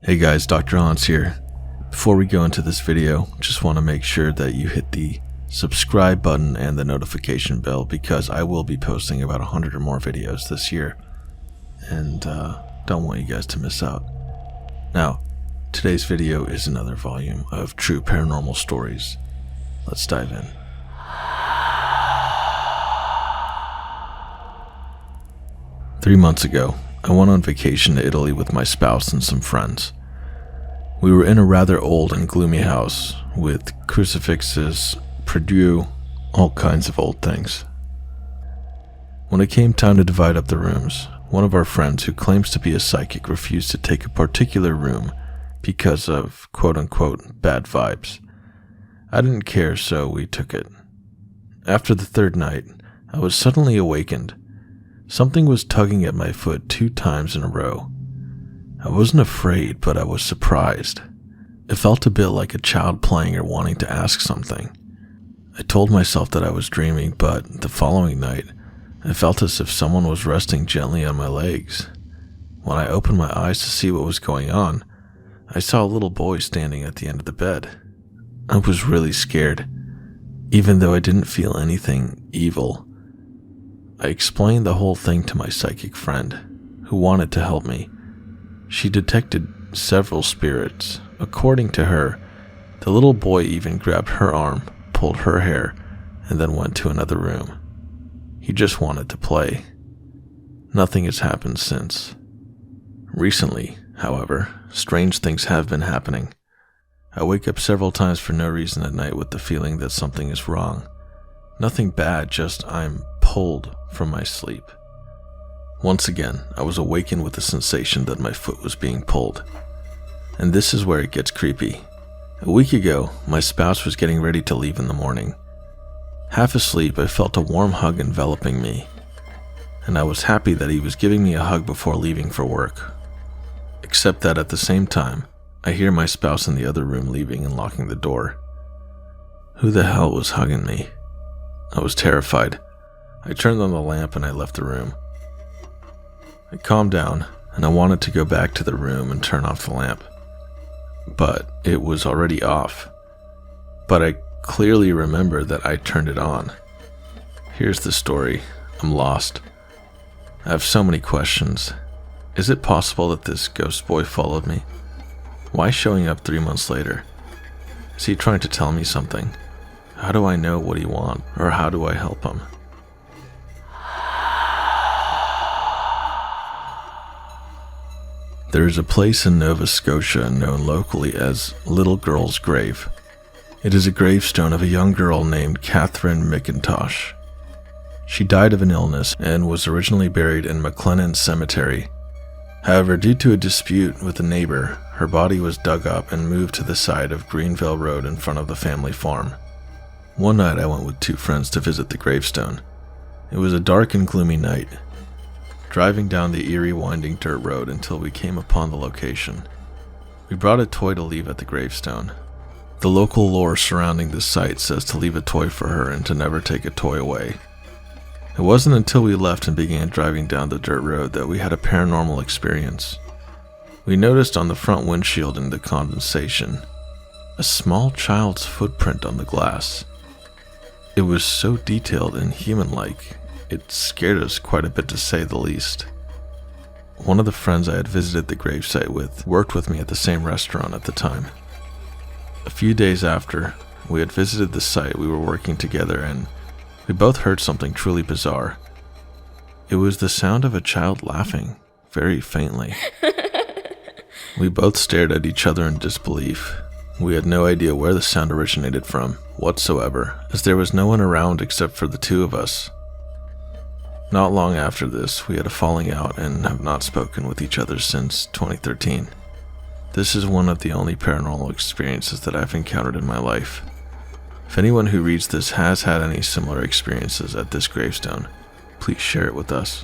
Hey guys, Dr. Hans here. Before we go into this video, just want to make sure that you hit the subscribe button and the notification bell because I will be posting about 100 or more videos this year. And don't want you guys to miss out. Now, today's video is another volume of true paranormal stories. Let's dive in. Three months ago, I went on vacation to Italy with my spouse and some friends. We were in a rather old and gloomy house with crucifixes, prie-dieu, all kinds of old things. When it came time to divide up the rooms, one of our friends who claims to be a psychic refused to take a particular room because of quote-unquote bad vibes. I didn't care, so we took it. After the third night, I was suddenly awakened. Something was tugging at my foot 2 times in a row. I wasn't afraid, but I was surprised. It felt a bit like a child playing or wanting to ask something. I told myself that I was dreaming, but the following night, I felt as if someone was resting gently on my legs. When I opened my eyes to see what was going on, I saw a little boy standing at the end of the bed. I was really scared, even though I didn't feel anything evil. I explained the whole thing to my psychic friend, who wanted to help me. She detected several spirits. According to her, the little boy even grabbed her arm, pulled her hair, and then went to another room. He just wanted to play. Nothing has happened since. Recently, however, strange things have been happening. I wake up several times for no reason at night with the feeling that something is wrong. Nothing bad, just I'm pulled from my sleep. Once again, I was awakened with the sensation that my foot was being pulled. And this is where it gets creepy. A week ago, my spouse was getting ready to leave in the morning. Half asleep, I felt a warm hug enveloping me, and I was happy that he was giving me a hug before leaving for work. Except that at the same time, I hear my spouse in the other room leaving and locking the door. Who the hell was hugging me? I was terrified. I turned on the lamp and I left the room. I calmed down and I wanted to go back to the room and turn off the lamp, but it was already off. But I clearly remember that I turned it on. Here's the story. I'm lost. I have so many questions. Is it possible that this ghost boy followed me? Why showing up 3 months later? Is he trying to tell me something? How do I know what he wants, or how do I help him? There is a place in Nova Scotia known locally as Little Girl's Grave. It is a gravestone of a young girl named Catherine McIntosh. She died of an illness and was originally buried in McLennan Cemetery. However, due to a dispute with a neighbor, her body was dug up and moved to the side of Greenville Road in front of the family farm. One night I went with 2 friends to visit the gravestone. It was a dark and gloomy night, driving down the eerie winding dirt road until we came upon the location. We brought a toy to leave at the gravestone. The local lore surrounding this site says to leave a toy for her and to never take a toy away. It wasn't until we left and began driving down the dirt road that we had a paranormal experience. We noticed on the front windshield in the condensation a small child's footprint on the glass. It was so detailed and human-like, it scared us quite a bit to say the least. One of the friends I had visited the gravesite with worked with me at the same restaurant at the time. A few days after we had visited the site, we were working together and we both heard something truly bizarre. It was the sound of a child laughing, very faintly. We both stared at each other in disbelief. We had no idea where the sound originated from whatsoever, as there was no one around except for the 2 of us. Not long after this, we had a falling out and have not spoken with each other since 2013. This is one of the only paranormal experiences that I've encountered in my life. If anyone who reads this has had any similar experiences at this gravestone, please share it with us.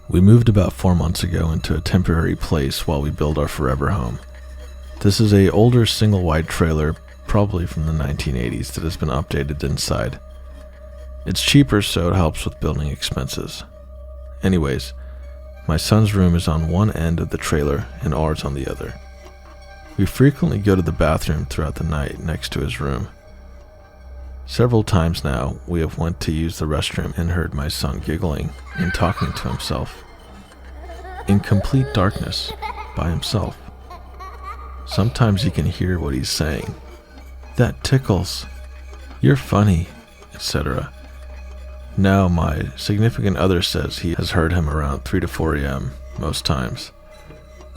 We moved about 4 months ago into a temporary place while we build our forever home. This is a older single-wide trailer, probably from the 1980s, that has been updated inside. It's cheaper, so it helps with building expenses. Anyways, my son's room is on one end of the trailer and ours on the other. We frequently go to the bathroom throughout the night next to his room. Several times now, we have went to use the restroom and heard my son giggling and talking to himself. In complete darkness, by himself. Sometimes you can hear what he's saying. "That tickles. You're funny," etc. Now my significant other says he has heard him around 3 to 4 a.m. most times.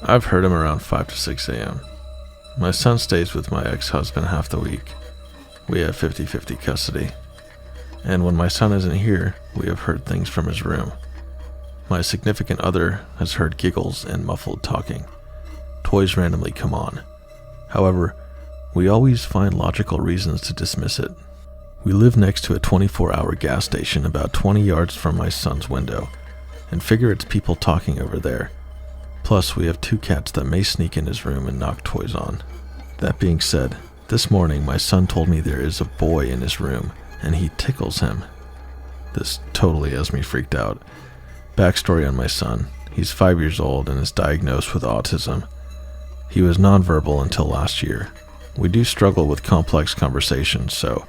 I've heard him around 5 to 6 a.m. My son stays with my ex-husband half the week. We have 50-50 custody. And when my son isn't here, we have heard things from his room. My significant other has heard giggles and muffled talking. Toys randomly come on. However, we always find logical reasons to dismiss it. We live next to a 24-hour gas station about 20 yards from my son's window, and figure it's people talking over there. Plus, we have 2 cats that may sneak in his room and knock toys on. That being said, this morning my son told me there is a boy in his room, and he tickles him. This totally has me freaked out. Backstory on my son: he's 5 years old and is diagnosed with autism. He was nonverbal until last year. We do struggle with complex conversations, so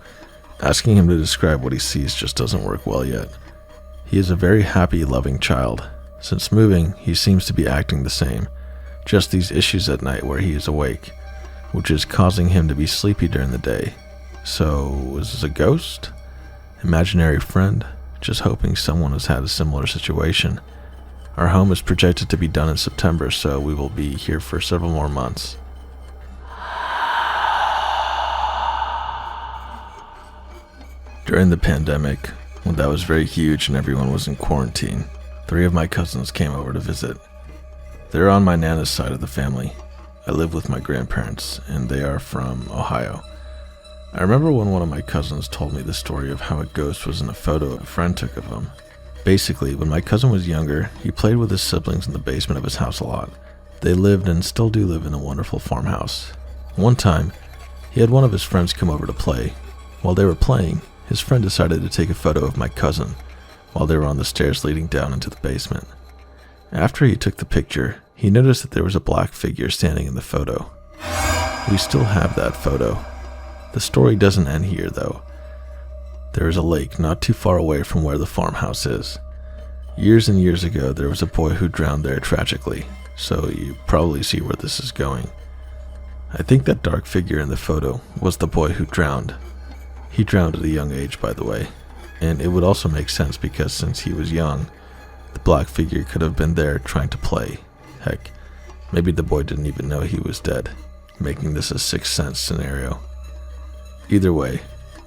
asking him to describe what he sees just doesn't work well yet. He is a very happy, loving child. Since moving, he seems to be acting the same, just these issues at night where he is awake, which is causing him to be sleepy during the day. So, is this a ghost? Imaginary friend? Just hoping someone has had a similar situation. Our home is projected to be done in September, so we will be here for several more months. During the pandemic, when that was very huge and everyone was in quarantine, 3 of my cousins came over to visit. They're on my Nana's side of the family. I live with my grandparents, and they are from Ohio. I remember when one of my cousins told me the story of how a ghost was in a photo a friend took of him. Basically, when my cousin was younger, he played with his siblings in the basement of his house a lot. They lived and still do live in a wonderful farmhouse. One time, he had one of his friends come over to play. While they were playing, his friend decided to take a photo of my cousin while they were on the stairs leading down into the basement. After he took the picture, he noticed that there was a black figure standing in the photo. We still have that photo. The story doesn't end here, though. There is a lake not too far away from where the farmhouse is. Years and years ago, there was a boy who drowned there tragically, so you probably see where this is going. I think that dark figure in the photo was the boy who drowned. He drowned at a young age, by the way, and it would also make sense because since he was young, the black figure could have been there trying to play. Heck, maybe the boy didn't even know he was dead, making this a Sixth Sense scenario. Either way,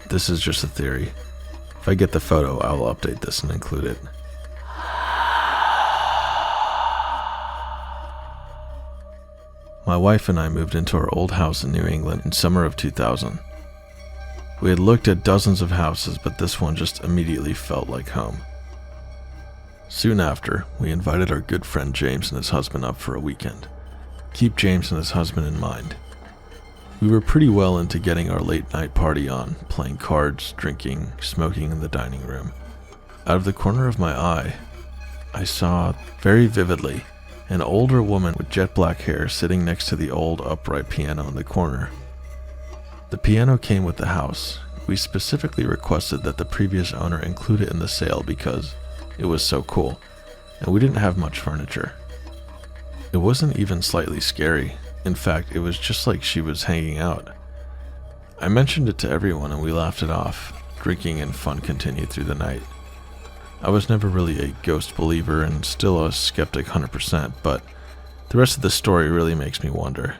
this is just a theory. If I get the photo, I will update this and include it. My wife and I moved into our old house in New England in summer of 2000. We had looked at dozens of houses, but this one just immediately felt like home. Soon after, we invited our good friend James and his husband up for a weekend. Keep James and his husband in mind. We were pretty well into getting our late night party on, playing cards, drinking, smoking in the dining room. Out of the corner of my eye, I saw, very vividly, an older woman with jet black hair sitting next to the old upright piano in the corner. The piano came with the house. We specifically requested that the previous owner include it in the sale because it was so cool, and we didn't have much furniture. It wasn't even slightly scary. In fact, it was just like she was hanging out. I mentioned it to everyone and we laughed it off. Drinking and fun continued through the night. I was never really a ghost believer and still a skeptic 100%, but the rest of the story really makes me wonder.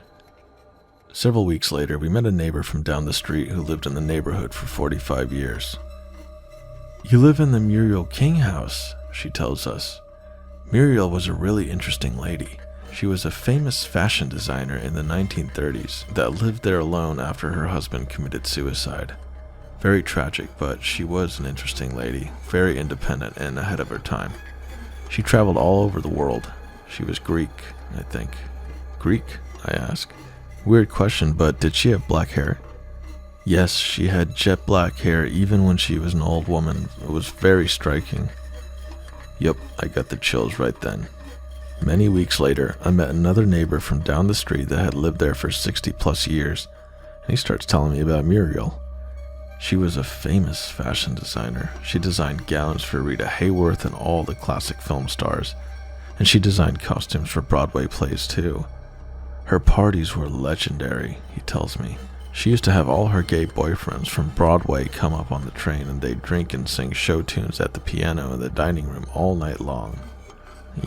Several weeks later, we met a neighbor from down the street who lived in the neighborhood for 45 years. "You live in the Muriel King house," she tells us. Muriel was a really interesting lady. She was a famous fashion designer in the 1930s that lived there alone after her husband committed suicide. Very tragic, but she was an interesting lady, very independent and ahead of her time. She traveled all over the world. She was Greek, I think. Greek? I ask. Weird question, but did she have black hair? Yes, she had jet black hair even when she was an old woman. It was very striking. Yep, I got the chills right then. Many weeks later, I met another neighbor from down the street that had lived there for 60 plus years, and he starts telling me about Muriel. She was a famous fashion designer. She designed gowns for Rita Hayworth and all the classic film stars, and she designed costumes for Broadway plays too. Her parties were legendary, he tells me. She used to have all her gay boyfriends from Broadway come up on the train, and they'd drink and sing show tunes at the piano in the dining room all night long.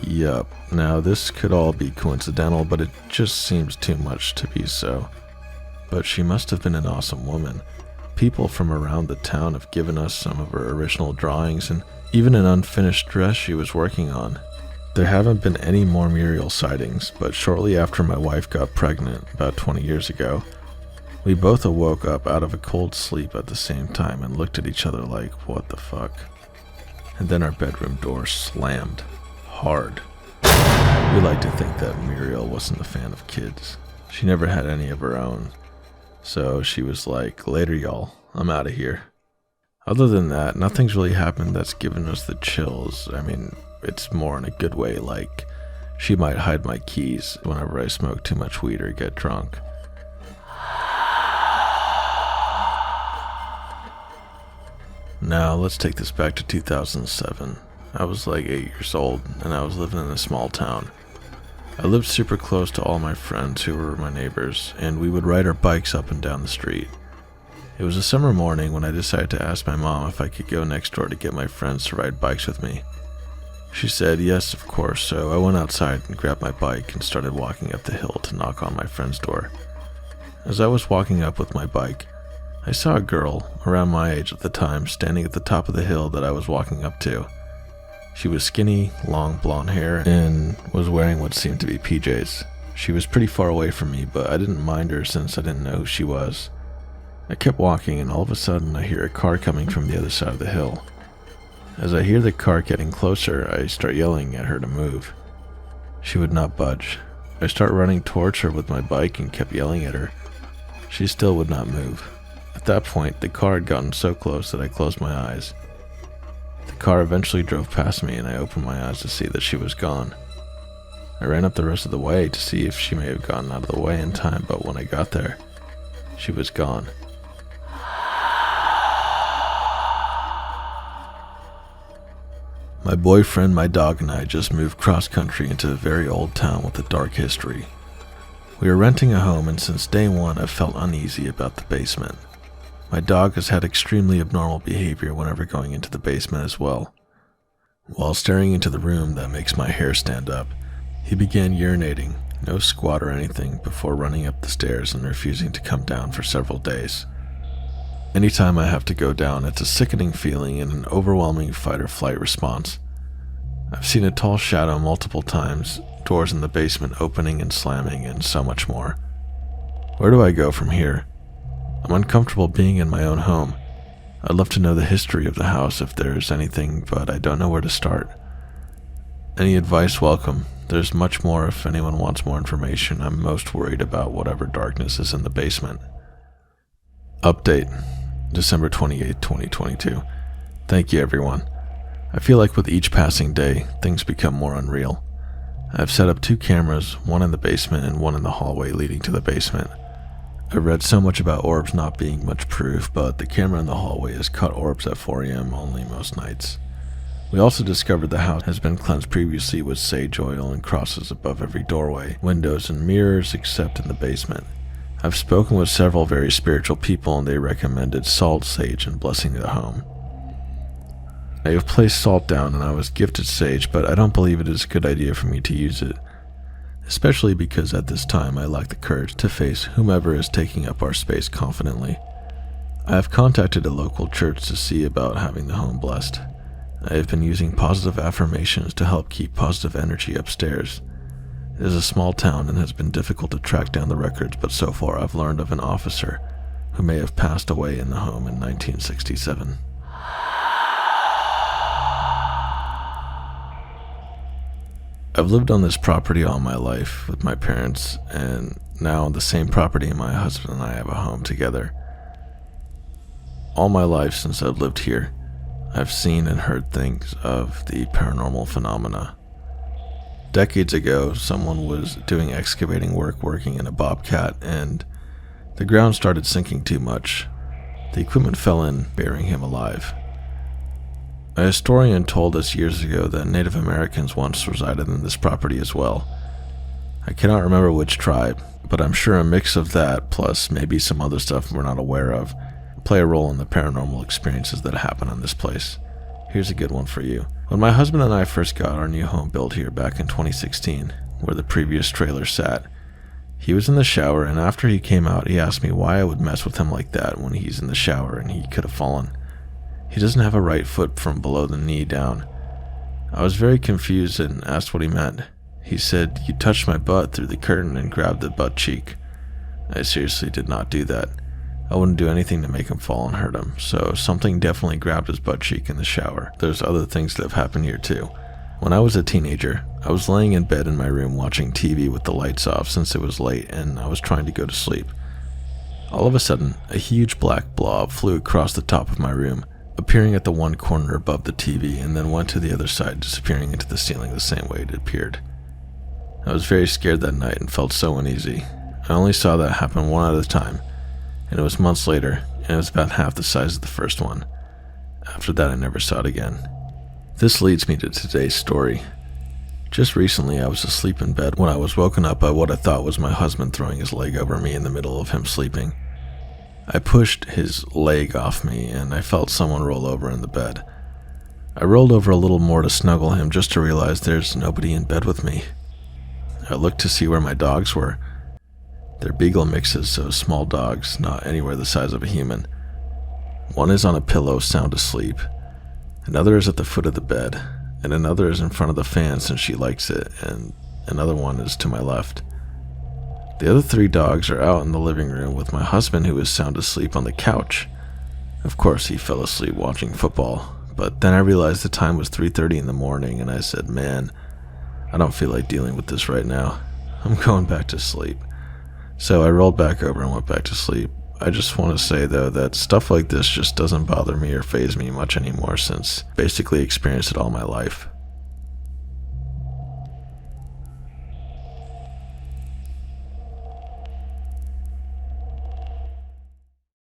Yup, now this could all be coincidental, but it just seems too much to be so. But she must have been an awesome woman. People from around the town have given us some of her original drawings and even an unfinished dress she was working on. There haven't been any more Muriel sightings, but shortly after my wife got pregnant, about 20 years ago, we both awoke up out of a cold sleep at the same time and looked at each other like, what the fuck? And then our bedroom door slammed. Hard. We like to think that Muriel wasn't a fan of kids. She never had any of her own. So she was like, later y'all, I'm out of here. Other than that, nothing's really happened that's given us the chills. I mean, it's more in a good way, like she might hide my keys whenever I smoke too much weed or get drunk. Now, let's take this back to 2007. I was like 8 years old, and I was living in a small town. I lived super close to all my friends who were my neighbors, and we would ride our bikes up and down the street. It was a summer morning when I decided to ask my mom if I could go next door to get my friends to ride bikes with me. She said yes, of course, so I went outside and grabbed my bike and started walking up the hill to knock on my friend's door. As I was walking up with my bike, I saw a girl, around my age at the time, standing at the top of the hill that I was walking up to. She was skinny, long blonde hair, and was wearing what seemed to be PJs. She was pretty far away from me, but I didn't mind her since I didn't know who she was. I kept walking, and all of a sudden I hear a car coming from the other side of the hill. As I hear the car getting closer, I start yelling at her to move. She would not budge. I start running towards her with my bike and kept yelling at her. She still would not move. At that point, the car had gotten so close that I closed my eyes. The car eventually drove past me, and I opened my eyes to see that she was gone. I ran up the rest of the way to see if she may have gotten out of the way in time, but when I got there, she was gone. My boyfriend, my dog, and I just moved cross-country into a very old town with a dark history. We were renting a home, and since day one I've felt uneasy about the basement. My dog has had extremely abnormal behavior whenever going into the basement as well. While staring into the room that makes my hair stand up, he began urinating, no squat or anything, before running up the stairs and refusing to come down for several days. Anytime I have to go down, it's a sickening feeling and an overwhelming fight or flight response. I've seen a tall shadow multiple times, doors in the basement opening and slamming, and so much more. Where do I go from here? I'm uncomfortable being in my own home. I'd love to know the history of the house if there's anything, but I don't know where to start. Any advice welcome. There's much more if anyone wants more information. I'm most worried about whatever darkness is in the basement. Update, December 28, 2022. Thank you, everyone. I feel like with each passing day, things become more unreal. I've set up 2 cameras, one in the basement and one in the hallway leading to the basement. I've read so much about orbs not being much proof, but the camera in the hallway has caught orbs at 4 a.m. only most nights. We also discovered the house has been cleansed previously with sage oil and crosses above every doorway, windows, and mirrors except in the basement. I've spoken with several very spiritual people, and they recommended salt, sage, and blessing the home. I have placed salt down, and I was gifted sage, but I don't believe it is a good idea for me to use it, especially because at this time I lack the courage to face whomever is taking up our space confidently. I have contacted a local church to see about having the home blessed. I have been using positive affirmations to help keep positive energy upstairs. It is a small town and has been difficult to track down the records, but so far I've learned of an officer who may have passed away in the home in 1967. I've lived on this property all my life with my parents, and now on the same property my husband and I have a home together. All my life since I've lived here, I've seen and heard things of the paranormal phenomena. Decades ago, someone was doing excavating work working in a bobcat, and the ground started sinking too much. The equipment fell in, burying him alive. A historian told us years ago that Native Americans once resided in this property as well. I cannot remember which tribe, but I'm sure a mix of that, plus maybe some other stuff we're not aware of, play a role in the paranormal experiences that happen on this place. Here's a good one for you. When my husband and I first got our new home built here back in 2016, where the previous trailer sat, he was in the shower, and after he came out, he asked me why I would mess with him like that when he's in the shower and he could have fallen. He doesn't have a right foot from below the knee down. I was very confused and asked what he meant. He said, "You touched my butt through the curtain and grabbed the butt cheek." I seriously did not do that. I wouldn't do anything to make him fall and hurt him, so something definitely grabbed his butt cheek in the shower. There's other things that have happened here too. When I was a teenager, I was laying in bed in my room watching TV with the lights off since it was late and I was trying to go to sleep. All of a sudden, a huge black blob flew across the top of my room, appearing at the one corner above the TV and then went to the other side, disappearing into the ceiling the same way it appeared. I was very scared that night and felt so uneasy. I only saw that happen one at a time, and it was months later, and it was about half the size of the first one. After that, I never saw it again. This leads me to today's story. Just recently, I was asleep in bed when I was woken up by what I thought was my husband throwing his leg over me in the middle of him sleeping. I pushed his leg off me, and I felt someone roll over in the bed. I rolled over a little more to snuggle him just to realize there's nobody in bed with me. I looked to see where my dogs were. They're beagle mixes, so small dogs, not anywhere the size of a human. One is on a pillow, sound asleep. Another is at the foot of the bed, and another is in front of the fan since she likes it, and another one is to my left. The other 3 dogs are out in the living room with my husband, who is sound asleep on the couch. Of course, he fell asleep watching football, but then I realized the time was 3:30 in the morning, and I said, "Man, I don't feel like dealing with this right now. I'm going back to sleep." So I rolled back over and went back to sleep. I just want to say, though, that stuff like this just doesn't bother me or faze me much anymore since I basically experienced it all my life.